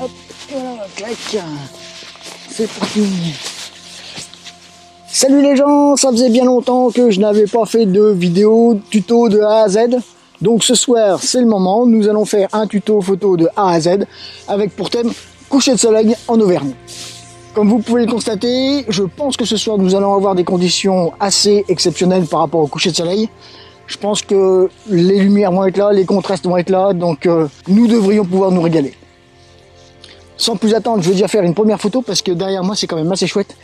Hop, voilà, clac. C'est parti. Salut les gens, ça faisait bien longtemps que je n'avais pas fait de vidéo tuto de A à Z. Donc ce soir, c'est le moment. Nous allons faire un tuto photo de A à Z avec pour thème coucher de soleil en Auvergne. Comme vous pouvez le constater, je pense que ce soir, nous allons avoir des conditions assez exceptionnelles par rapport au coucher de soleil. Je pense que les lumières vont être là, les contrastes vont être là, donc nous devrions pouvoir nous régaler. Sans plus attendre, je vais déjà faire une première photo parce que derrière moi, c'est quand même assez chouette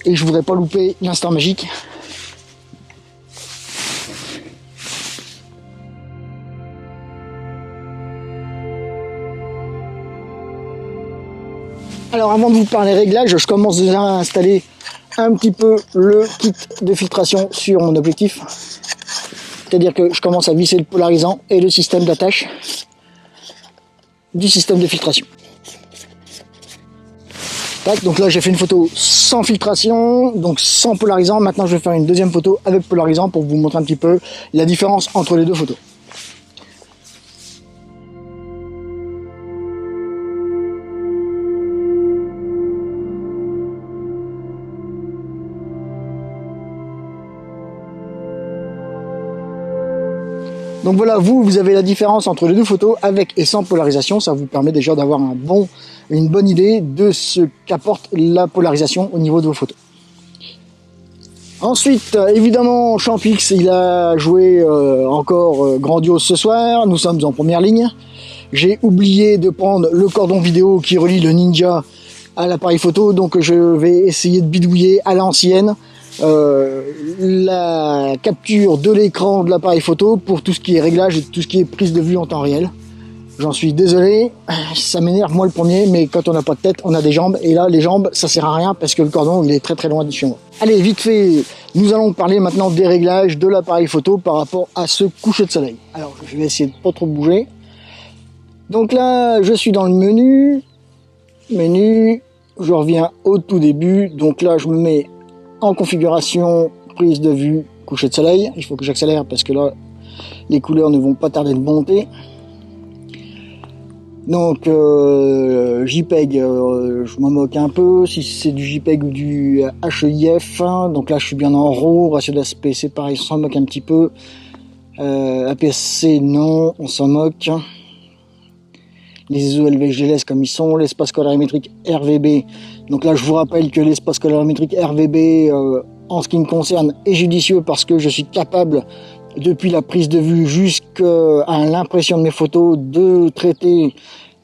et je voudrais pas louper l'instant magique. Alors avant de vous parler réglages, je commence déjà à installer un petit peu le kit de filtration sur mon objectif. C'est-à-dire que je commence à visser le polarisant et le système d'attache du système de filtration. Tac, donc là j'ai fait une photo sans filtration, donc sans polarisant. Maintenant je vais faire une deuxième photo avec polarisant pour vous montrer un petit peu la différence entre les deux photos. Donc voilà, vous avez la différence entre les deux photos avec et sans polarisation. Ça vous permet déjà d'avoir une bonne idée de ce qu'apporte la polarisation au niveau de vos photos. Ensuite, évidemment, Champix, il a joué encore grandiose ce soir. Nous sommes en première ligne. J'ai oublié de prendre le cordon vidéo qui relie le Ninja à l'appareil photo. Donc je vais essayer de bidouiller à l'ancienne la capture de l'écran de l'appareil photo pour tout ce qui est réglage et tout ce qui est prise de vue en temps réel. J'en suis désolé, ça m'énerve moi le premier, mais quand on n'a pas de tête, on a des jambes, et là les jambes ça sert à rien parce que le cordon il est très loin de chez moi. Allez, vite fait, nous allons parler maintenant des réglages de l'appareil photo par rapport à ce coucher de soleil. Alors je vais essayer de pas trop bouger. Donc là je suis dans le menu, je reviens au tout début, donc là je me mets en configuration prise de vue coucher de soleil. Il faut que j'accélère parce que là les couleurs ne vont pas tarder de monter. Donc JPEG, je m'en moque un peu si c'est du JPEG ou du HEIF. Donc là je suis bien en RAW, ratio d'aspect c'est pareil, on s'en moque un petit peu. APS-C non, on s'en moque. Les ISO élevés je les laisse comme ils sont. L'espace colorimétrique RVB, donc là je vous rappelle que l'espace colorimétrique RVB en ce qui me concerne est judicieux parce que je suis capable depuis la prise de vue jusqu'à l'impression de mes photos de traiter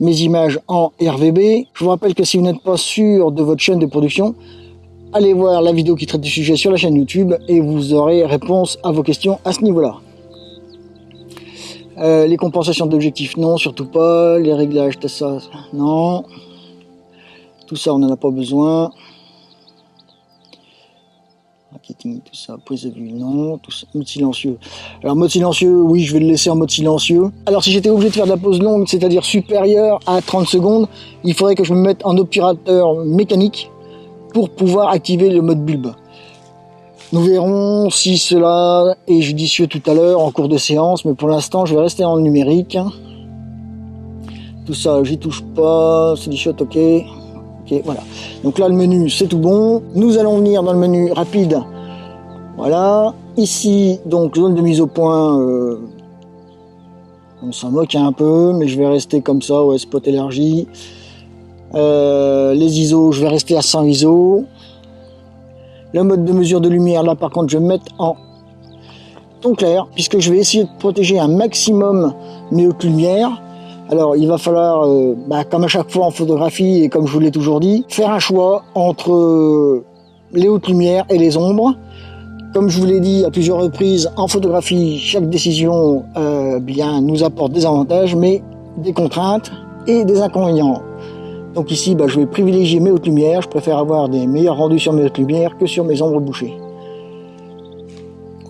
mes images en RVB. Je vous rappelle que si vous n'êtes pas sûr de votre chaîne de production, allez voir la vidéo qui traite du sujet sur la chaîne YouTube et vous aurez réponse à vos questions à ce niveau-là. Les compensations d'objectifs, non, surtout pas. Les réglages, tout ça, non. Tout ça, on n'en a pas besoin. Marketing, tout ça, prise de vue, non. Tout ça, mode silencieux. Alors, mode silencieux, oui, je vais le laisser en mode silencieux. Alors, si j'étais obligé de faire de la pause longue, c'est-à-dire supérieure à 30 secondes, il faudrait que je me mette en obturateur mécanique pour pouvoir activer le mode bulbe. Nous verrons si cela est judicieux tout à l'heure en cours de séance, mais pour l'instant je vais rester en numérique. Tout ça j'y touche pas, c'est du shot, ok, voilà. Donc là le menu c'est tout bon. Nous allons venir dans le menu rapide. Voilà, ici donc zone de mise au point, on s'en moque un peu, mais je vais rester comme ça, ouais, spot élargi. Les ISO, je vais rester à 100 ISO. Le mode de mesure de lumière, là par contre je vais me mettre en ton clair, puisque je vais essayer de protéger un maximum mes hautes lumières. Alors il va falloir, comme à chaque fois en photographie, et comme je vous l'ai toujours dit, faire un choix entre les hautes lumières et les ombres. Comme je vous l'ai dit à plusieurs reprises, en photographie, chaque décision nous apporte des avantages, mais des contraintes et des inconvénients. Donc ici, je vais privilégier mes hautes lumières. Je préfère avoir des meilleurs rendus sur mes hautes lumières que sur mes ombres bouchées.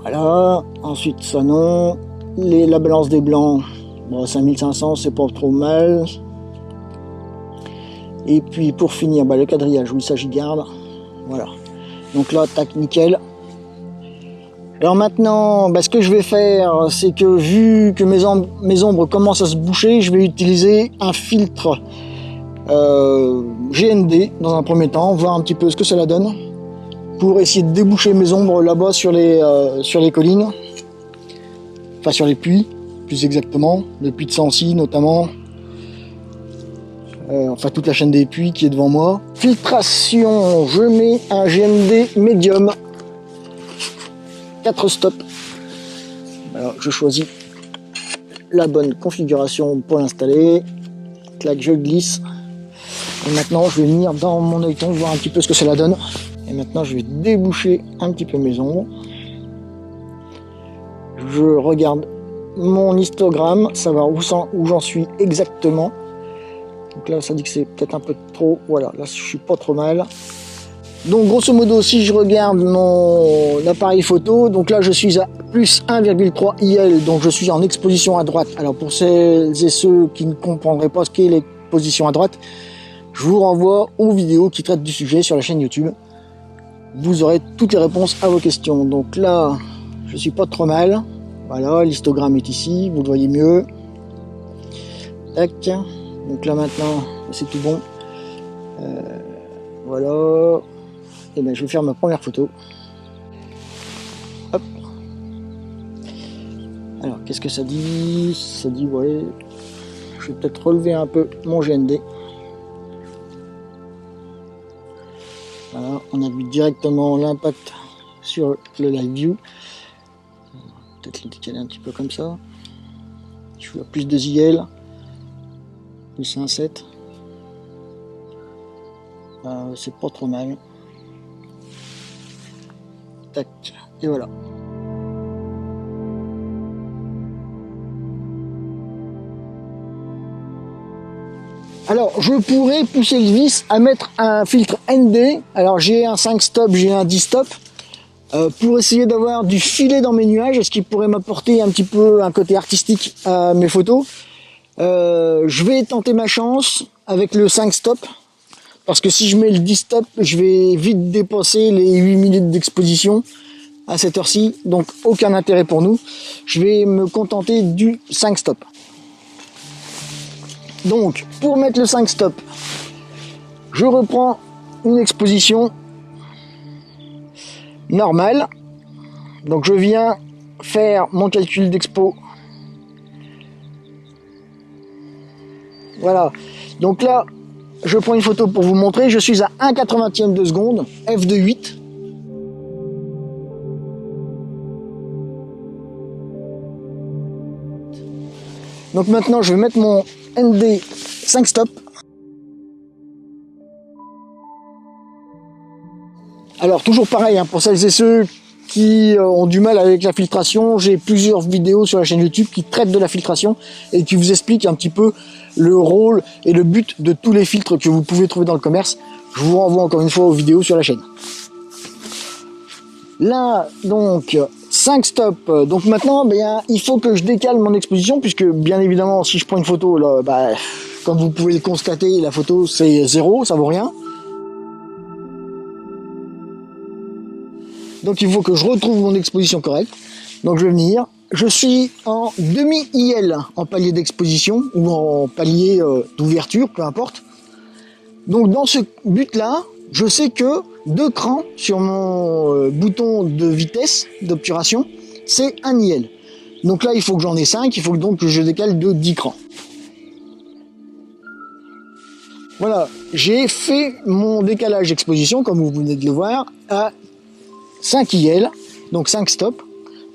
Voilà. Ensuite, ça non. La balance des blancs, 5500, c'est pas trop mal. Et puis pour finir, le quadrillage, oui, ça j'y garde. Voilà. Donc là, tac, nickel. Alors maintenant, ce que je vais faire, c'est que vu que mes ombres commencent à se boucher, je vais utiliser un filtre GND dans un premier temps, voir un petit peu ce que cela donne, pour essayer de déboucher mes ombres là-bas sur les collines, enfin sur les puits, plus exactement, le puits de Sancy notamment, enfin toute la chaîne des puits qui est devant moi. Filtration, je mets un GND médium, 4 stops. Alors je choisis la bonne configuration pour l'installer, clac, je glisse, et maintenant je vais venir dans mon œilleton voir un petit peu ce que cela donne. Et maintenant, je vais déboucher un petit peu mes ombres. Je regarde mon histogramme, savoir où j'en suis exactement. Donc là, ça dit que c'est peut-être un peu trop. Voilà, là, je suis pas trop mal. Donc, grosso modo, si je regarde mon appareil photo, donc là, je suis à plus 1,3 IL, donc je suis en exposition à droite. Alors, pour celles et ceux qui ne comprendraient pas ce qu'est l'exposition à droite, je vous renvoie aux vidéos qui traitent du sujet sur la chaîne YouTube. Vous aurez toutes les réponses à vos questions. Donc là, je suis pas trop mal. Voilà, l'histogramme est ici, vous le voyez mieux. Tac. Donc là maintenant, c'est tout bon. Voilà. Et bien je vais faire ma première photo. Hop. Alors, qu'est-ce que ça dit? Ça dit, ouais, je vais peut-être relever un peu mon GND. Voilà, on a vu directement l'impact sur le live view. Peut-être le décaler un petit peu comme ça. Je suis à plus de IL, plus 1,7. C'est pas trop mal. Tac, et voilà. Alors, je pourrais pousser le vice à mettre un filtre ND. Alors, j'ai un 5 stop, j'ai un 10 stop. Pour essayer d'avoir du filet dans mes nuages, ce qui pourrait m'apporter un petit peu un côté artistique à mes photos. Je vais tenter ma chance avec le 5 stop. Parce que si je mets le 10 stop, je vais vite dépasser les 8 minutes d'exposition à cette heure-ci. Donc, aucun intérêt pour nous. Je vais me contenter du 5 stop. Donc, pour mettre le 5 stop, je reprends une exposition normale. Donc, je viens faire mon calcul d'expo. Voilà. Donc là, je prends une photo pour vous montrer. Je suis à 1/80 de seconde, f de 8. Donc maintenant, je vais mettre mon ND 5 stop. Alors toujours pareil, hein, pour celles et ceux qui ont du mal avec la filtration, j'ai plusieurs vidéos sur la chaîne YouTube qui traitent de la filtration et qui vous expliquent un petit peu le rôle et le but de tous les filtres que vous pouvez trouver dans le commerce. Je vous renvoie encore une fois aux vidéos sur la chaîne. Là, donc, 5 stops. Donc maintenant, il faut que je décale mon exposition, puisque bien évidemment, si je prends une photo, là, comme vous pouvez le constater, la photo c'est 0, ça vaut rien. Donc il faut que je retrouve mon exposition correcte. Donc je vais venir. Je suis en demi-IL, en palier d'exposition, ou en palier d'ouverture, peu importe. Donc dans ce but-là, je sais que 2 crans sur mon bouton de vitesse d'obturation, c'est 1 IL. Donc là, il faut que j'en ai 5, il faut donc que je décale de 10 crans. Voilà, j'ai fait mon décalage d'exposition, comme vous venez de le voir, à 5 IL, donc 5 stops.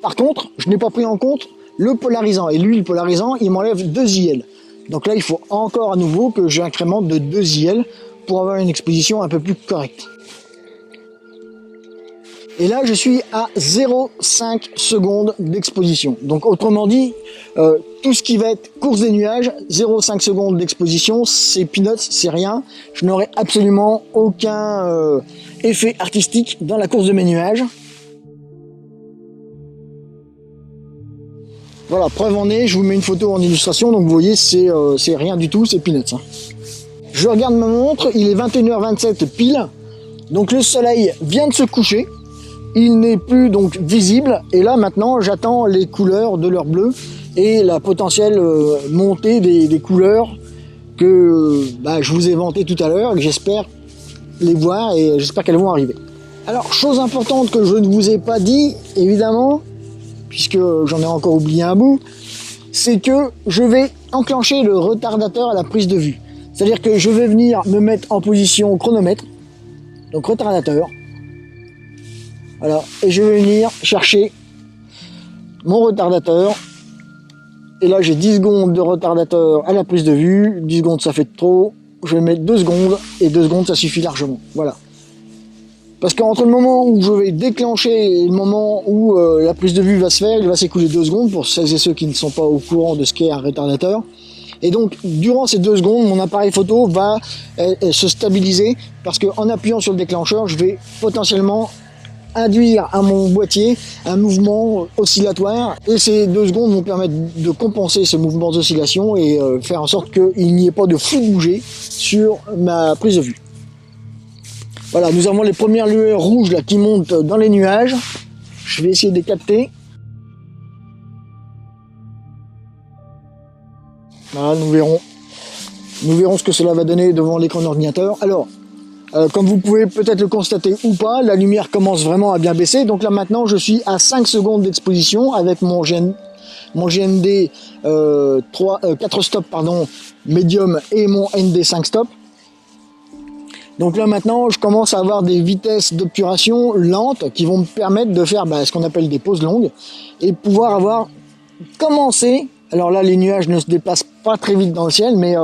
Par contre, je n'ai pas pris en compte le polarisant. Et lui, le polarisant, il m'enlève 2 IL. Donc là, il faut encore à nouveau que j'incrémente de 2 IL pour avoir une exposition un peu plus correcte. Et là, je suis à 0,5 secondes d'exposition. Donc autrement dit, tout ce qui va être course des nuages, 0,5 secondes d'exposition, c'est peanuts, c'est rien. Je n'aurai absolument aucun effet artistique dans la course de mes nuages. Voilà, preuve en est, je vous mets une photo en illustration, donc vous voyez, c'est rien du tout, c'est peanuts. Hein. Je regarde ma montre, il est 21h27 pile, donc le soleil vient de se coucher, il n'est plus donc visible, et là maintenant j'attends les couleurs de leur bleu et la potentielle montée des couleurs que je vous ai vanté tout à l'heure, et que j'espère les voir et j'espère qu'elles vont arriver. Alors, chose importante que je ne vous ai pas dit, évidemment, puisque j'en ai encore oublié un bout, c'est que je vais enclencher le retardateur à la prise de vue. C'est-à-dire que je vais venir me mettre en position chronomètre, donc retardateur, voilà, et je vais venir chercher mon retardateur, et là j'ai 10 secondes de retardateur à la prise de vue, 10 secondes ça fait trop, je vais mettre 2 secondes, et 2 secondes ça suffit largement, voilà. Parce qu'entre le moment où je vais déclencher et le moment où la prise de vue va se faire, il va s'écouler 2 secondes pour celles et ceux qui ne sont pas au courant de ce qu'est un retardateur. Et donc, durant ces 2 secondes, mon appareil photo va se stabiliser parce qu'en appuyant sur le déclencheur, je vais potentiellement induire à mon boîtier un mouvement oscillatoire. Et ces 2 secondes vont permettre de compenser ce mouvement d'oscillation et faire en sorte qu'il n'y ait pas de flou de bouger sur ma prise de vue. Voilà, nous avons les premières lueurs rouges là, qui montent dans les nuages. Je vais essayer de les capter. Voilà, nous verrons ce que cela va donner devant l'écran d'ordinateur. Alors, comme vous pouvez peut-être le constater ou pas, la lumière commence vraiment à bien baisser. Donc là maintenant, je suis à 5 secondes d'exposition avec mon GND 4 stop médium et mon ND 5 stop. Donc là maintenant, je commence à avoir des vitesses d'obturation lentes qui vont me permettre de faire ce qu'on appelle des pauses longues et pouvoir avoir commencé. Alors là, les nuages ne se déplacent pas très vite dans le ciel, mais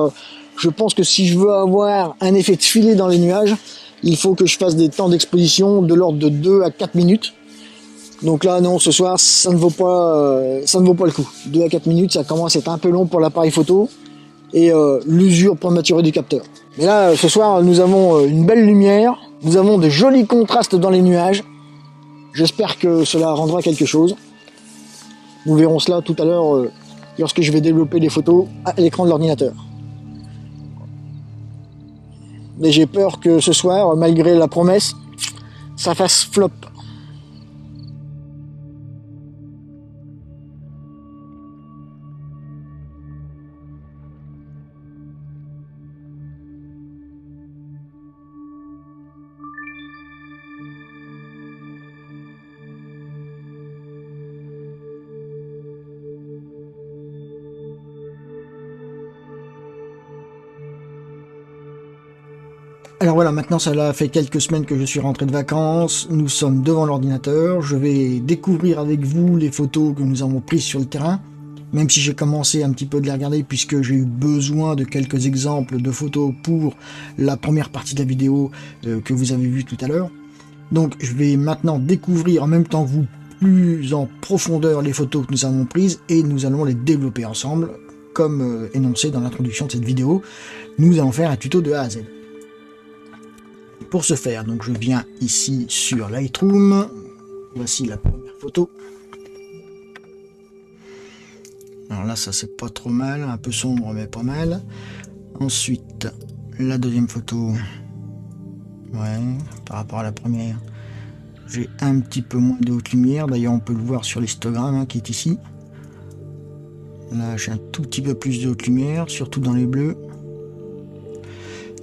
je pense que si je veux avoir un effet de filet dans les nuages, il faut que je fasse des temps d'exposition de l'ordre de 2 à 4 minutes. Donc là, non, ce soir, ça ne vaut pas le coup. 2 à 4 minutes, ça commence à être un peu long pour l'appareil photo et l'usure prématurée du capteur. Mais là, ce soir, nous avons une belle lumière, nous avons de jolis contrastes dans les nuages. J'espère que cela rendra quelque chose. Nous verrons cela tout à l'heure lorsque je vais développer les photos à l'écran de l'ordinateur. Mais j'ai peur que ce soir, malgré la promesse, ça fasse flop. Alors voilà, maintenant ça fait quelques semaines que je suis rentré de vacances, nous sommes devant l'ordinateur, je vais découvrir avec vous les photos que nous avons prises sur le terrain, même si j'ai commencé un petit peu de les regarder puisque j'ai eu besoin de quelques exemples de photos pour la première partie de la vidéo que vous avez vue tout à l'heure. Donc je vais maintenant découvrir en même temps que vous plus en profondeur les photos que nous avons prises et nous allons les développer ensemble, comme énoncé dans l'introduction de cette vidéo. Nous allons faire un tuto de A à Z. Pour ce faire, donc je viens ici sur Lightroom. Voici la première photo. Alors là, ça c'est pas trop mal, un peu sombre mais pas mal. Ensuite, la deuxième photo. Ouais, par rapport à la première, j'ai un petit peu moins de haute lumière. D'ailleurs, on peut le voir sur l'histogramme qui est ici. Là, j'ai un tout petit peu plus de haute lumière, surtout dans les bleus.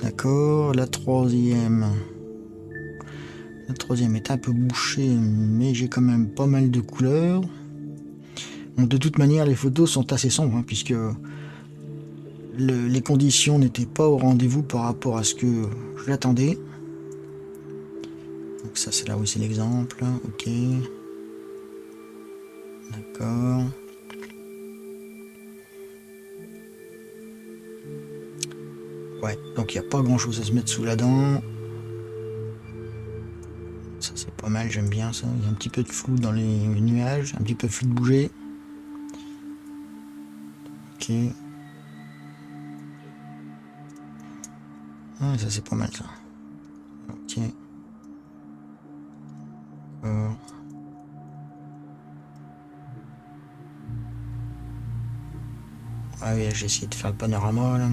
D'accord, la troisième est un peu bouchée, mais j'ai quand même pas mal de couleurs. Bon, de toute manière, les photos sont assez sombres, puisque les conditions n'étaient pas au rendez-vous par rapport à ce que j'attendais. Donc ça, c'est là où c'est l'exemple. Ok. D'accord. Ouais, donc il n'y a pas grand chose à se mettre sous la dent. Ça c'est pas mal, j'aime bien ça. Il y a un petit peu de flou dans les nuages, un petit peu de flou de bouger. Ok. Ah, ça c'est pas mal ça. Ok. Ah oui, j'ai essayé de faire le panorama là.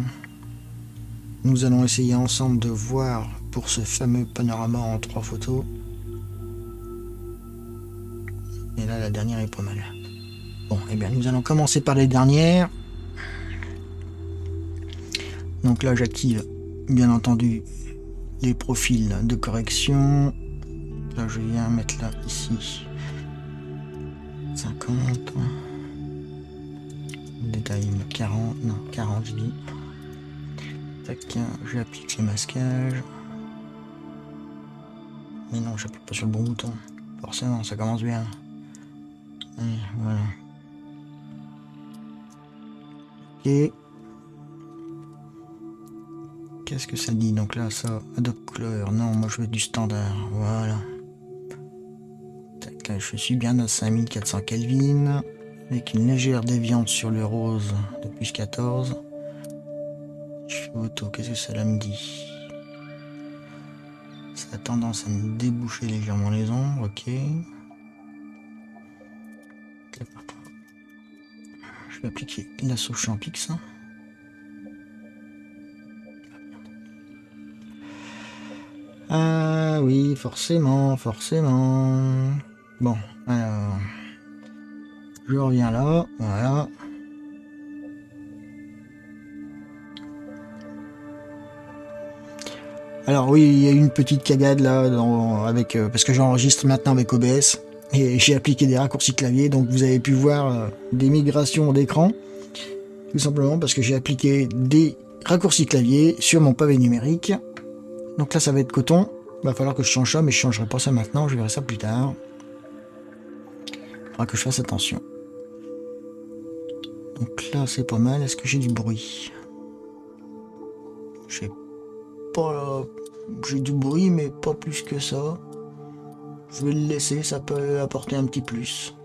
Nous allons essayer ensemble de voir pour ce fameux panorama en 3 photos. Et là, la dernière est pas mal. Bon, et bien nous allons commencer par les dernières. Donc là, j'active bien entendu les profils de correction. Là, je viens mettre là, ici, 50. Détail 40, non, 40, je dis. Tac, j'applique les masquages. Mais non, j'appuie pas sur le bon bouton. Forcément, ça commence bien. Et voilà. Ok. Qu'est-ce que ça dit? Donc là, ça, Adobe Color. Non, moi je veux du standard. Voilà. Tac, là, je suis bien à 5400 Kelvin. Avec une légère déviance sur le rose de plus 14. Je fais auto. Qu'est-ce que cela me dit? Ça a tendance à me déboucher légèrement les ombres. Ok. Je vais appliquer la sauce Champix. Ah oui, forcément, forcément. Bon, alors, je reviens là, voilà. Alors oui, il y a une petite cagade là, avec, parce que j'enregistre maintenant avec OBS, et j'ai appliqué des raccourcis clavier, donc vous avez pu voir des migrations d'écran, tout simplement parce que j'ai appliqué des raccourcis clavier sur mon pavé numérique. Donc là, ça va être coton. Il va falloir que je change ça, mais je changerai pas ça maintenant, je verrai ça plus tard. Il faudra que je fasse attention. Donc là, c'est pas mal. Est-ce que j'ai du bruit? J'ai pas... J'ai du bruit, mais pas plus que ça. Je vais le laisser, ça peut apporter un petit plus.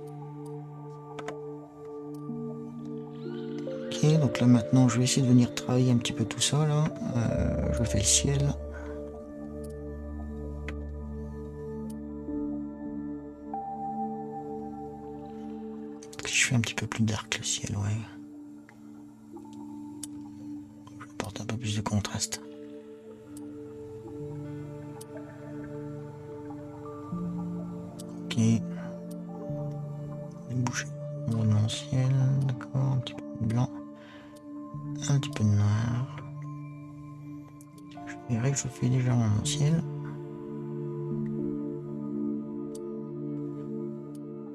Ok, donc là maintenant, je vais essayer de venir travailler un petit peu tout ça, là. Je fais le ciel. Je fais un petit peu plus dark le ciel, ouais. Je apporte un peu plus de contraste. Ok. Déboucher mon ciel, d'accord, un petit peu de blanc, un petit peu de noir. Je verrai que je fais légèrement mon ciel.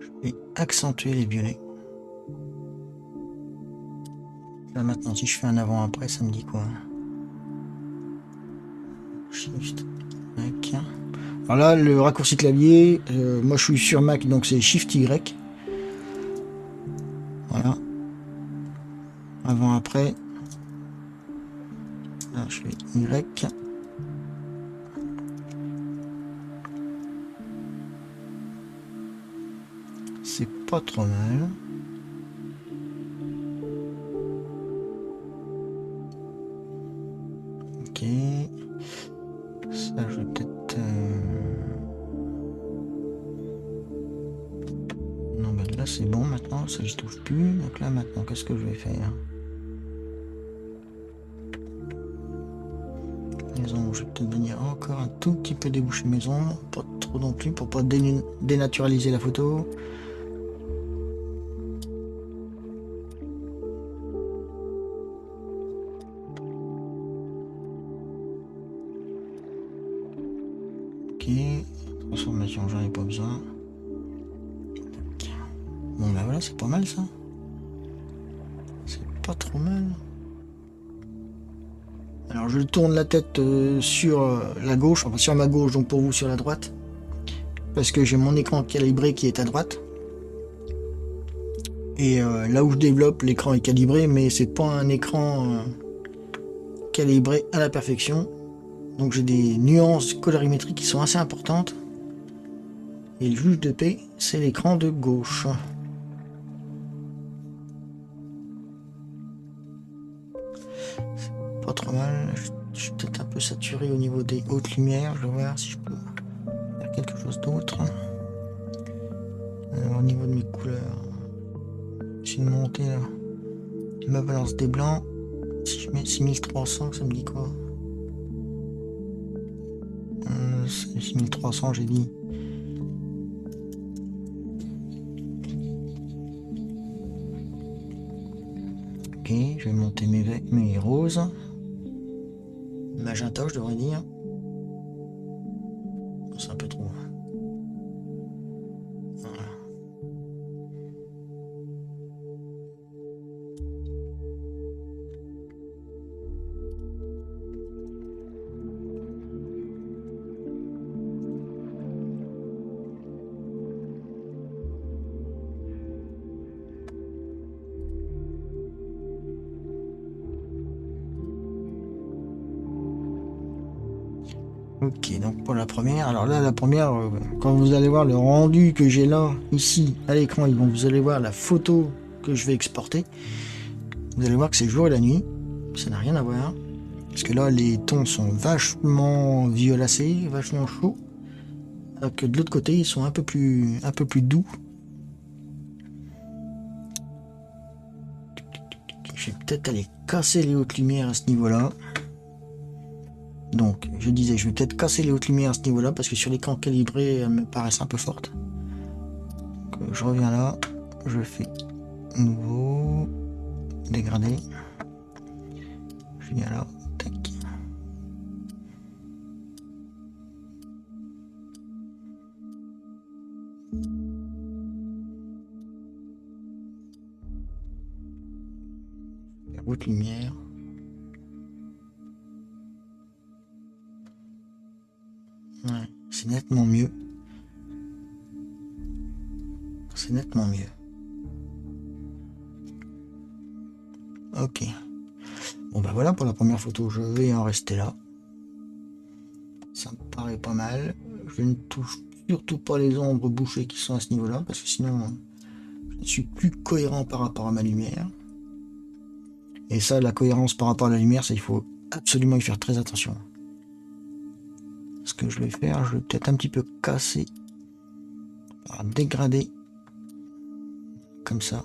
Je vais accentuer les violets. Là maintenant, si je fais un avant-après, ça me dit quoi? Shift, Mac. Alors là, le raccourci clavier, moi je suis sur Mac, donc c'est Shift Y. Voilà. Avant-après. Là, je fais Y. C'est pas trop mal. Ok. Ça, je vais peut-être... Non, ben là, c'est bon maintenant. Ça, je touche plus. Donc là, maintenant, qu'est-ce que je vais faire? Les ombres, je vais peut-être venir encore un tout petit peu déboucher mes ombres. Pas trop non plus, pour pas dénaturaliser la photo. Ok. Transformation, j'en ai pas besoin. Bon ben voilà, c'est pas mal ça. C'est pas trop mal. Alors je tourne la tête sur la gauche, enfin sur ma gauche, donc pour vous sur la droite. Parce que j'ai mon écran calibré qui est à droite. Et là où je développe, l'écran est calibré, mais c'est pas un écran calibré à la perfection. Donc j'ai des nuances colorimétriques qui sont assez importantes. Et le juge de paix, c'est l'écran de gauche. Pas trop mal. Je suis peut-être un peu saturé au niveau des hautes lumières. Je vais voir si je peux faire quelque chose d'autre. Au niveau de mes couleurs, j'ai une montée là. Je me balance des blancs. Si je mets 6300, ça me dit quoi? C'est 6300, j'ai dit. Ok, je vais monter mes roses. magenta, je devrais dire. C'est un peu trop. Voilà. Ok, donc pour la première, alors là, la première, quand vous allez voir le rendu que j'ai là, ici, à l'écran, vous allez voir la photo que je vais exporter. Vous allez voir que c'est le jour et la nuit, ça n'a rien à voir. Parce que là, les tons sont vachement violacés, vachement chauds. Alors que de l'autre côté, ils sont un peu plus doux. Je vais peut-être aller casser les hautes lumières à ce niveau-là. Donc, je disais, je vais peut-être casser les hautes lumières à ce niveau-là, parce que sur l'écran calibré, elles me paraissent un peu fortes. Donc, je reviens là, je fais nouveau, dégradé. Je viens là, tac. Haute lumière. Ouais, c'est nettement mieux. C'est nettement mieux. Ok. Bon bah voilà pour la première photo, je vais en rester là. Ça me paraît pas mal. Je ne touche surtout pas les ombres bouchées qui sont à ce niveau-là, parce que sinon je ne suis plus cohérent par rapport à ma lumière. Et ça, la cohérence par rapport à la lumière, ça il faut absolument y faire très attention. Ce que je vais faire, je vais peut-être un petit peu casser, dégrader, comme ça.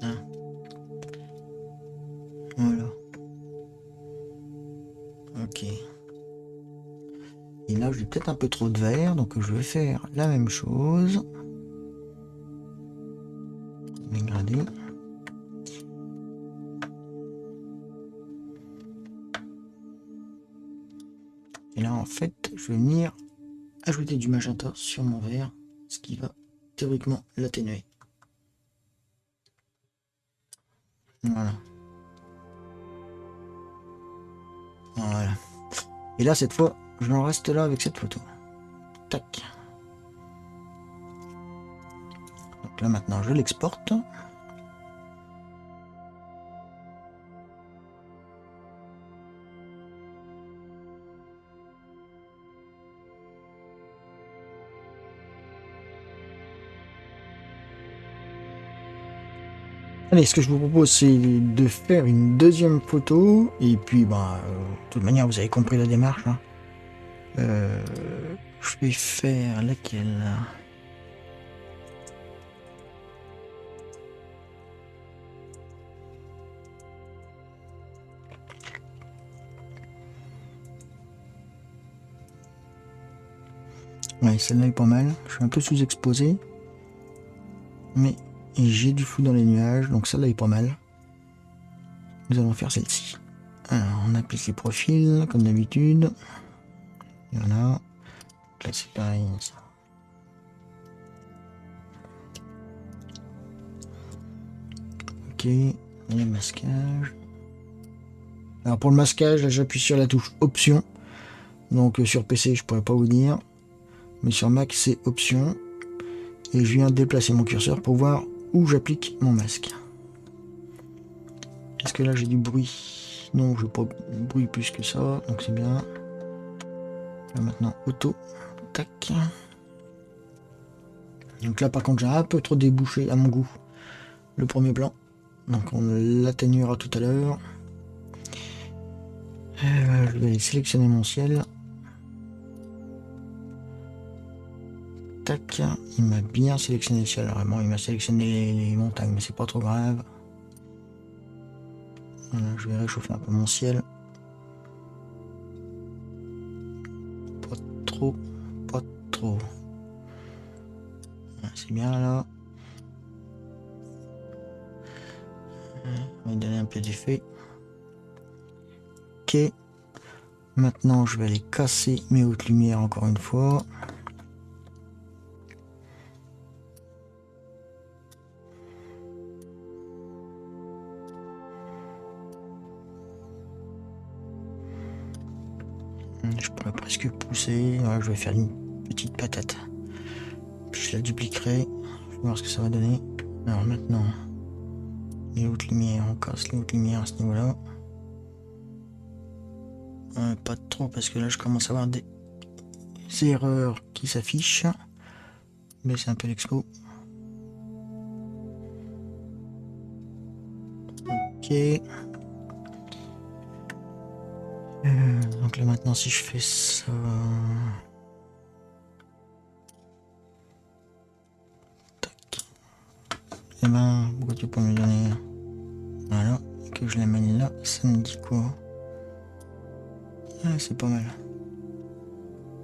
Hein. Voilà. Ok. Et là, j'ai peut-être un peu trop de vert, donc je vais faire la même chose. Dégrader. Et là, en fait, je vais venir ajouter du magenta sur mon vert, ce qui va théoriquement l'atténuer. Voilà. Voilà. Et là, cette fois, je en reste là avec cette photo. Tac. Donc là, maintenant, je l'exporte. Allez, ce que je vous propose, c'est de faire une deuxième photo. Et puis, bah, de toute manière, vous avez compris la démarche. Hein. Je vais faire laquelle là? Ouais, celle-là est pas mal. Je suis un peu sous-exposé. Mais j'ai du flou dans les nuages, donc celle-là est pas mal. Nous allons faire celle-ci. Alors, on applique les profils, comme d'habitude. Voilà. Là, c'est pareil. Ok. Et le masquage. Alors, pour le masquage, là, j'appuie sur la touche Option. Donc, sur PC, je pourrais pas vous dire. Mais sur Mac, c'est Option. Et je viens déplacer mon curseur pour voir où j'applique mon masque. Est-ce que là, j'ai du bruit? Non, je n'ai pas de bruit plus que ça. Donc, c'est bien. Là, maintenant, auto. Tac. Donc là, par contre, j'ai un peu trop débouché à mon goût le premier plan. Donc, on l'atténuera tout à l'heure. Je vais sélectionner mon ciel. Tac. Il m'a bien sélectionné le ciel. Vraiment, il m'a sélectionné les montagnes, mais c'est pas trop grave. Voilà, je vais réchauffer un peu mon ciel. Pas trop. Pas trop. C'est bien là. va lui donner un peu d'effet. Ok. Maintenant, je vais aller casser mes hautes lumières encore une fois. Je pourrais presque pousser. Ouais, je vais faire une petite patate. Je la dupliquerai. Je vais voir ce que ça va donner. Alors maintenant, les hautes lumières, on casse les hautes lumières à ce niveau-là. Pas trop parce que là je commence à avoir des erreurs qui s'affichent. Mais c'est un peu l'expo. Ok. Donc là maintenant si je fais ça... Tac. Et ben, pourquoi tu peux me donner... Voilà, et que je l'amène là, ça me dit quoi? Ah, c'est pas mal.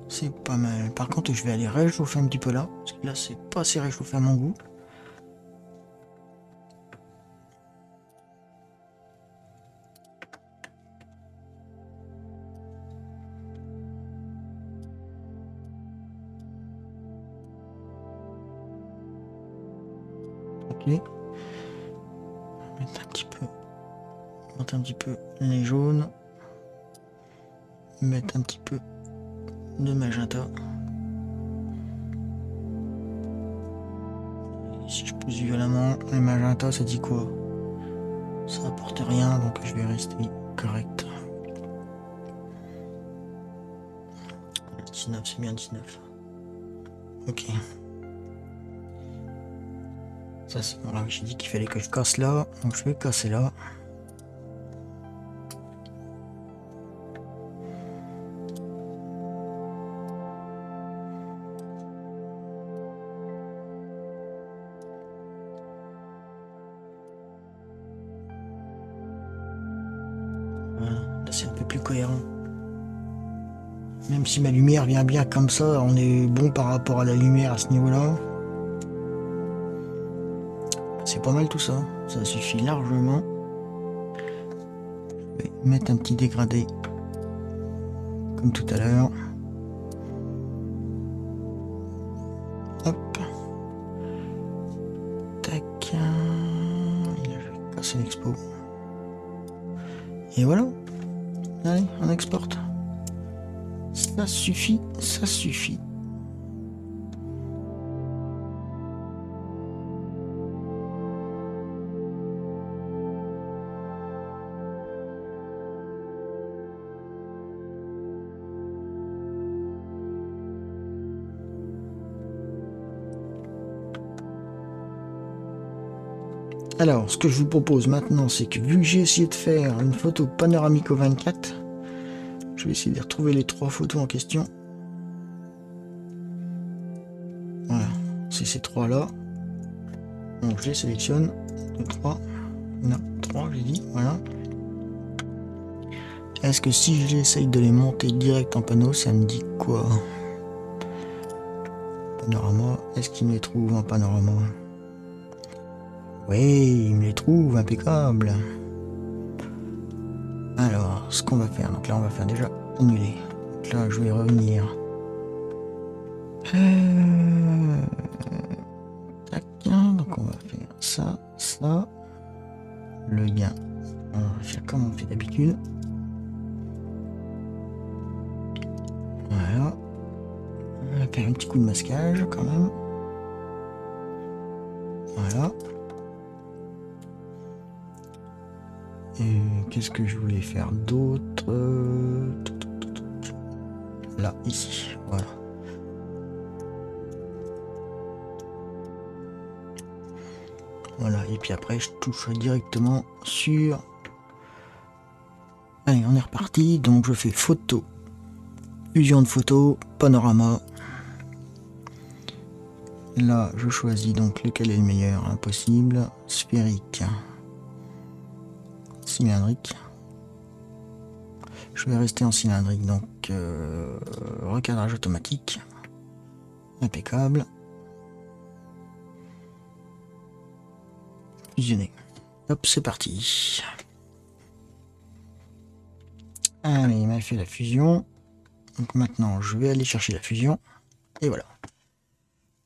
C'est pas mal. Par contre, je vais aller réchauffer un petit peu là, parce que là, c'est pas assez réchauffé à mon goût. Ok. Mettre un petit peu les jaunes. Mettre un petit peu de magenta. Et si je pousse violemment, le magenta, ça dit quoi? Ça apporte rien, donc je vais rester correct. 19, c'est bien 19. Ok. Ça c'est bon, là j'ai dit qu'il fallait que je casse là, donc je vais casser là. Voilà, là c'est un peu plus cohérent. Même si ma lumière vient bien comme ça, on est bon par rapport à la lumière à ce niveau-là. C'est pas mal tout ça, ça suffit largement. Je vais mettre un petit dégradé, comme tout à l'heure. Hop. Tac. Et là, je vais casser l'expo. Et voilà. Allez, on exporte. Ça suffit, ça suffit. Alors, ce que je vous propose maintenant, c'est que vu que j'ai essayé de faire une photo panoramique au 24, je vais essayer de retrouver les 3 photos en question. Voilà, c'est ces 3 là. Donc je les sélectionne. 2, 3. Non, 3 j'ai dit, voilà. Est-ce que si j'essaye de les monter direct en panneau, ça me dit quoi? Panorama, est-ce qu'il me les trouve en panorama? Oui, il me les trouve, impeccable. Alors, ce qu'on va faire, donc là on va faire déjà annuler. Donc là je vais revenir. Tac, donc on va faire ça, ça. Le gain, on va faire comme on fait d'habitude. Voilà. On va faire un petit coup de masquage quand même. Voilà. Et qu'est-ce que je voulais faire d'autre? Là, ici, voilà. Voilà, et puis après, je toucherai directement sur... Allez, on est reparti. Donc, je fais photo. Fusion de photos, panorama. Là, je choisis donc lequel est le meilleur. Impossible. Sphérique. Cylindrique. Je vais rester en cylindrique, donc recadrage automatique. Impeccable. Fusionner. Hop, c'est parti. Allez, il m'a fait la fusion. Donc maintenant, je vais aller chercher la fusion. Et voilà.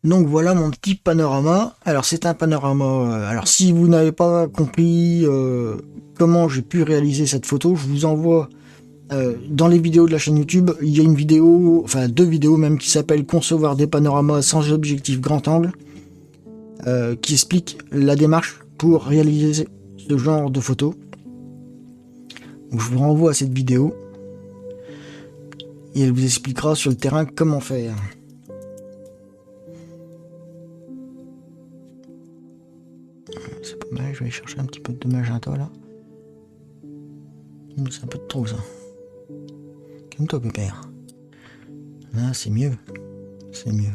Donc voilà mon petit panorama. Alors c'est un panorama. Alors si vous n'avez pas compris comment j'ai pu réaliser cette photo, je vous envoie dans les vidéos de la chaîne YouTube. Il y a une vidéo, enfin 2 vidéos même, qui s'appelle Concevoir des panoramas sans objectif grand angle, qui explique la démarche pour réaliser ce genre de photo. Donc, je vous renvoie à cette vidéo et elle vous expliquera sur le terrain comment faire. C'est pas mal, je vais aller chercher un petit peu de magenta là. C'est un peu de trop ça. Calme-toi pépère. Là c'est mieux. C'est mieux.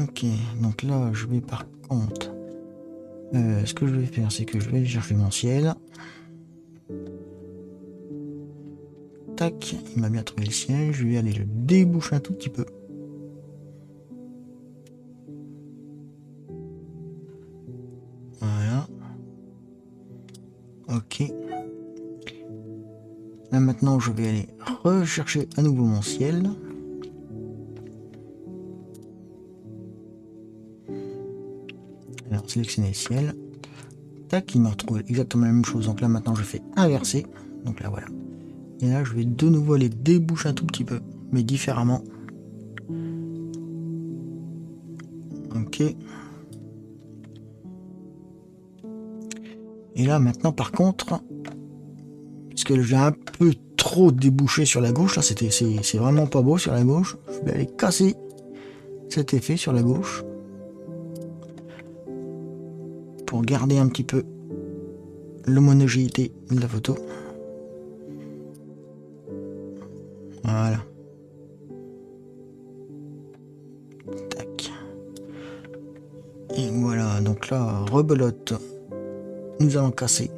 Ok, donc là je vais par contre... ce que je vais faire, c'est que je vais aller chercher mon ciel. Tac, il m'a bien trouvé le ciel. Je vais aller le déboucher un tout petit peu. Voilà. Ok. Là maintenant je vais aller rechercher à nouveau mon ciel. Alors sélectionner le ciel. Tac, il m'a retrouvé exactement la même chose. Donc là maintenant je fais inverser. Donc là voilà. Et là je vais de nouveau aller déboucher un tout petit peu, mais différemment. Ok. Et là maintenant par contre, parce que j'ai un peu trop débouché sur la gauche, là c'est vraiment pas beau sur la gauche, je vais aller casser cet effet sur la gauche pour garder un petit peu l'homogénéité de la photo. Voilà. Tac. Et voilà, donc là, rebelote. Nous allons casser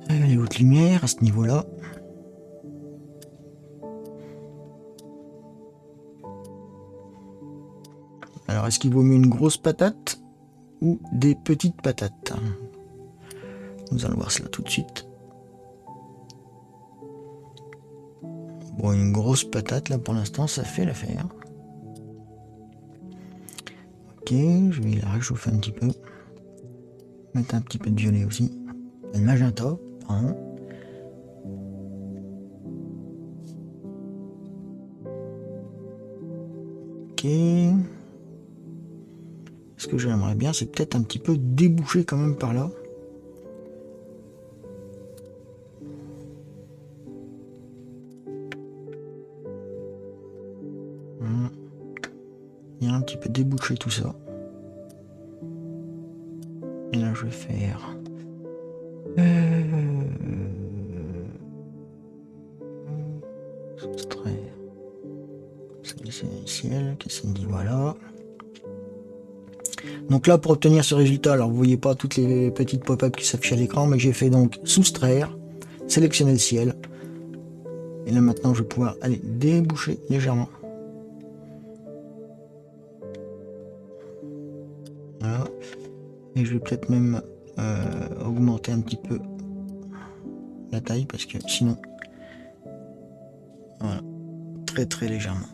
les hautes lumières à ce niveau-là. Alors, est-ce qu'il vaut mieux une grosse patate ou des petites patates? Nous allons voir cela tout de suite. Bon, une grosse patate, là, pour l'instant, ça fait l'affaire. Ok, je vais la réchauffer un petit peu. Mettre un petit peu de violet aussi. De magenta, pardon. Ok. Ce que j'aimerais bien, c'est peut-être un petit peu déboucher quand même par là. Il y a un petit peu déboucher tout ça. Et là, je vais faire... Soustraire. C'est ciel, qu'est-ce qu'il me dit? Voilà. Donc là, pour obtenir ce résultat, alors vous voyez pas toutes les petites pop-up qui s'affichent à l'écran, mais j'ai fait donc soustraire, sélectionner le ciel. Et là maintenant, je vais pouvoir aller déboucher légèrement. Voilà. Et je vais peut-être même augmenter un petit peu la taille, parce que sinon... Voilà. Très très légèrement.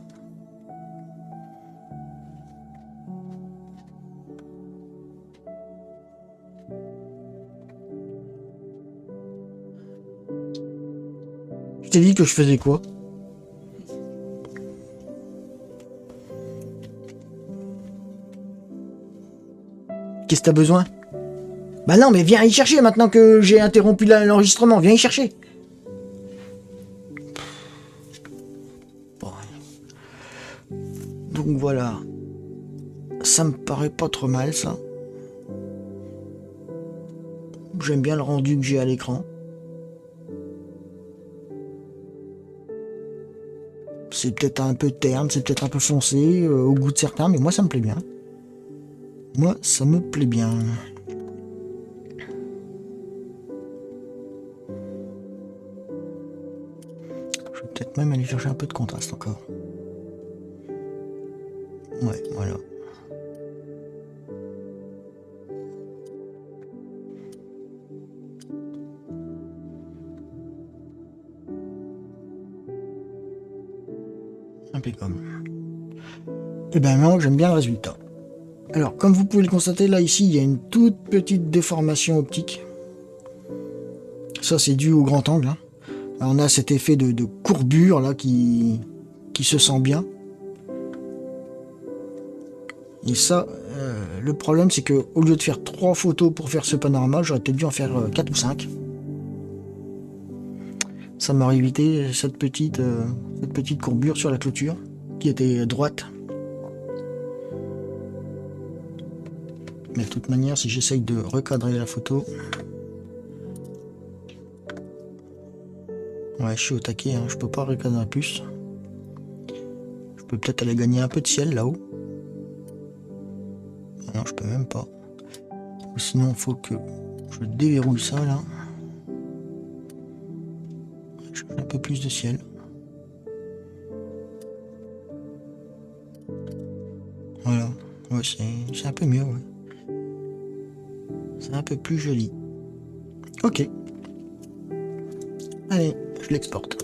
Je t'ai dit que je faisais quoi? Qu'est-ce que t'as besoin? Bah non, mais viens y chercher maintenant que j'ai interrompu l'enregistrement. Viens y chercher. Bon. Donc voilà. Ça me paraît pas trop mal, ça. J'aime bien le rendu que j'ai à l'écran. C'est peut-être un peu terne, c'est peut-être un peu foncé au goût de certains, mais moi ça me plaît bien. Moi ça me plaît bien. Je vais peut-être même aller chercher un peu de contraste encore. Ouais, voilà. Impeccable. Et ben moi j'aime bien le résultat. Alors comme vous pouvez le constater là ici il y a une toute petite déformation optique. Ça c'est dû au grand angle. Hein. Alors, on a cet effet de courbure là qui se sent bien. Et ça, le problème c'est que au lieu de faire 3 photos pour faire ce panorama, j'aurais peut-être dû en faire 4 ou 5. Ça m'aurait évité cette petite courbure sur la clôture qui était droite. Mais de toute manière, si j'essaye de recadrer la photo... Ouais, je suis au taquet, hein, je peux pas recadrer plus. Je peux peut-être aller gagner un peu de ciel là-haut. Non, je peux même pas. Ou sinon, il faut que je déverrouille ça là. Je fais un peu plus de ciel. Voilà. Ouais, c'est un peu mieux, ouais. C'est un peu plus joli. Ok. Allez, je l'exporte.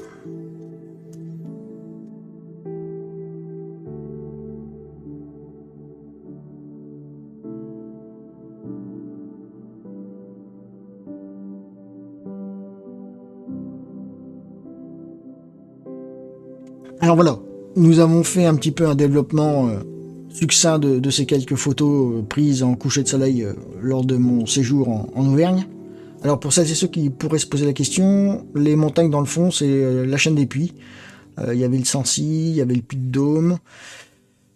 Alors voilà, nous avons fait un petit peu un développement succinct de ces quelques photos prises en coucher de soleil lors de mon séjour en Auvergne. Alors pour celles et ceux qui pourraient se poser la question, les montagnes dans le fond c'est la chaîne des Puys. Il y avait le Sancy, il y avait le Puy de Dôme,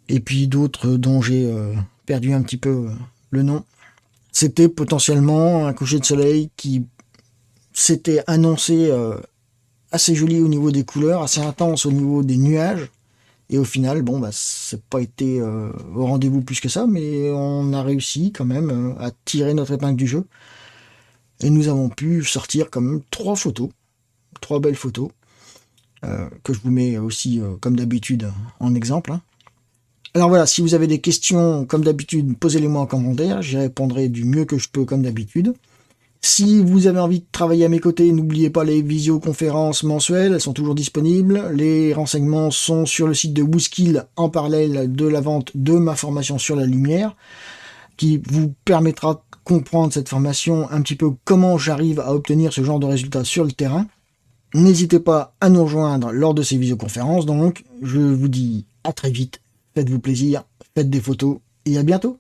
et puis d'autres dont j'ai perdu un petit peu le nom. C'était potentiellement un coucher de soleil qui s'était annoncé assez joli au niveau des couleurs, assez intense au niveau des nuages. Et au final, bon, bah, c'est pas été au rendez-vous plus que ça, mais on a réussi quand même à tirer notre épingle du jeu. Et nous avons pu sortir quand même 3 photos, 3 belles photos, que je vous mets aussi, comme d'habitude, en exemple. Hein. Alors voilà, si vous avez des questions, comme d'habitude, posez-les-moi en commentaire, j'y répondrai du mieux que je peux, comme d'habitude. Si vous avez envie de travailler à mes côtés, n'oubliez pas les visioconférences mensuelles, elles sont toujours disponibles. Les renseignements sont sur le site de WooSkill en parallèle de la vente de ma formation sur la lumière, qui vous permettra de comprendre cette formation, un petit peu comment j'arrive à obtenir ce genre de résultats sur le terrain. N'hésitez pas à nous rejoindre lors de ces visioconférences, donc je vous dis à très vite, faites-vous plaisir, faites des photos et à bientôt.